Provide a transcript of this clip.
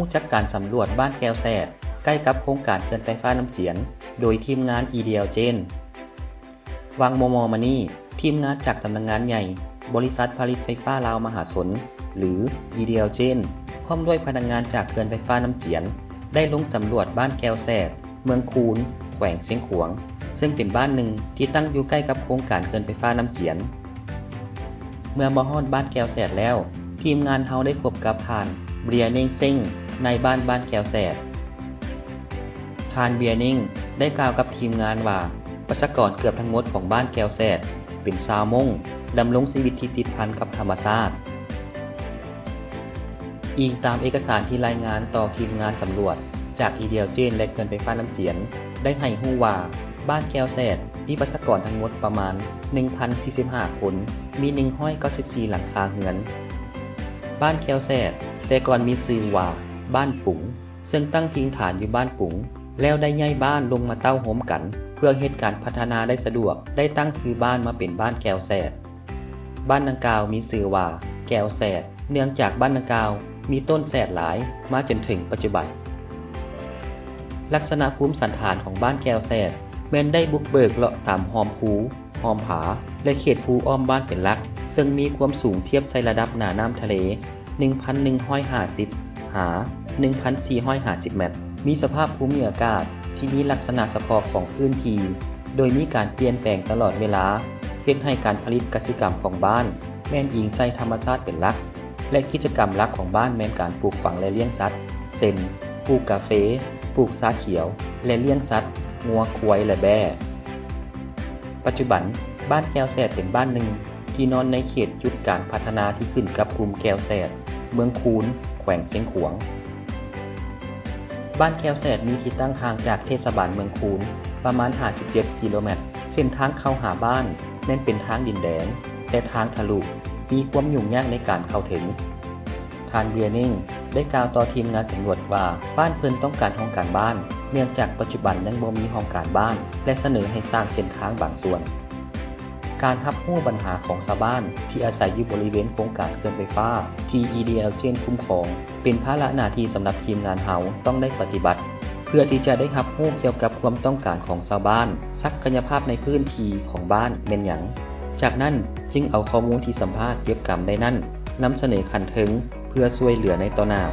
หู้จักการสำรวจบ้านแก้วแสดใกล้กับโครงการเขื่อนไฟฟ้าน้ำเสียงโดยทีมงาน EDL Gen วังมมมานี่ทีมงานจากสำนักงานใหญ่บริษัทผลิตไฟฟ้าลาวมหาชนหรือ EDL Gen พร้อมด้วยพนักงานจากเขื่อนไฟฟ้าน้ำเสียงได้ลงสำรวจบ้านแก้วแสดเมืองคูนแขวงเชียงขวางซึ่งเป็นบ้านหนึ่งที่ตั้งอยู่ใกล้กับโครงการเขื่อนไฟฟ้าน้ำเสียงเมื่อมาฮอดบ้านแก้วแสดแล้วทีมงานเฮาได้พบกับทานเบียร์เน่งเซ้งในบ้านแก้วแสดทานเบียร์เน่งได้กล่าวกับทีมงานว่าประชากรเกือบทั้งหมดของบ้านแก้วแสดเป็นชาวมงดำรงชีวิตที่ติดพันกับธรรมชาติอิงตามเอกสารที่รายงานต่อทีมงานสำรวจจาก EDL Gen และเขื่อนไฟฟ้าน้ำเสียงได้ให้ฮู้ว่าบ้านแก้วแสดมีประชากรทั้งหมดประมาณ 1,045 คนมี194หลังคาเรือนบ้านแก้วแสดแต่ก่อนมีชื่อว่าบ้านปุ๋งซึ่งตั้งถิ่นฐานอยู่บ้านปุ๋งแล้วได้ย้ายบ้านลงมาเต้าโฮมกันเพื่อเหตุการพัฒนาได้สะดวกได้ตั้งชื่อบ้านมาเป็นบ้านแก้วแสดบ้านดังกล่าวมีชื่อว่าแก้วแสดเนื่องจากบ้านดังกล่าวมีต้นแสดหลายมาจนถึงปัจจุบันลักษณะภูมิสันฐานของบ้านแก้วแสดแม้นได้บุกเบิกเลาะตามหอมภูหอมผาและเขตภูอ้อมบ้านเป็นหลักซึ่งมีความสูงเทียบใส่ระดับหน้าน้ำทะเล 1,150 หา 1,450 เมตรมีสภาพภูมิอากาศที่มีลักษณะเฉพาะของพื้นที่โดยมีการเปลี่ยนแปลงตลอดเวลาเฮ็ดให้การผลิตกสิกรรมของบ้านแม่นอิงใส่ธรรมชาติเป็นหลักและกิจกรรมหลักของบ้านแม่นการปลูกฝังและเลี้ยงสัตว์เช่นปลูกกาแฟปลูกชาเขียวและเลี้ยงสัตว์งัวควายและแบะปัจจุบันบ้านแก้วแสดเป็นบ้านหนึ่งที่นอนในเขตยุทธการพัฒนาที่ขึ้นกับกลุ่มแก้วแสดเมืองคูนแขวงเชียงขวางบ้านแก้วแสดมีที่ตั้งทางจากเทศบาลเมืองคูนประมาณ57กิโลเมตรเส้นทางเข้าหาบ้านแม้นเป็นทางดินแดงแต่ทางทะลุมีความยุ่งยากในการเข้าถึงทานเบียร์นิ่งได้กล่าวต่อทีมงานสำรวจว่าบ้านเพิ่นต้องการห้องการบ้านเนื่องจากปัจจุบันยังบ่มีห้องการบ้านและเสนอให้สร้างเส้นทางบางส่วนการรับรู้ปัญหาของชาวบ้านที่อาศัยอยู่บริเวณโครงการเขื่อนไฟฟ้าที่ EDL Gen คุ้มครองเป็นภาระหน้าที่สำหรับทีมงานเฮาต้องได้ปฏิบัติเพื่อที่จะได้รับรู้เกี่ยวกับความต้องการของชาวบ้านศักยภาพในพื้นที่ของบ้านเป็นหยังจากนั้นจึงเอาข้อมูลที่สัมภาษณ์เกี่ยวกับได้นั้นนำเสนอคันถึงเพื่อช่วยเหลือในต่อหน้า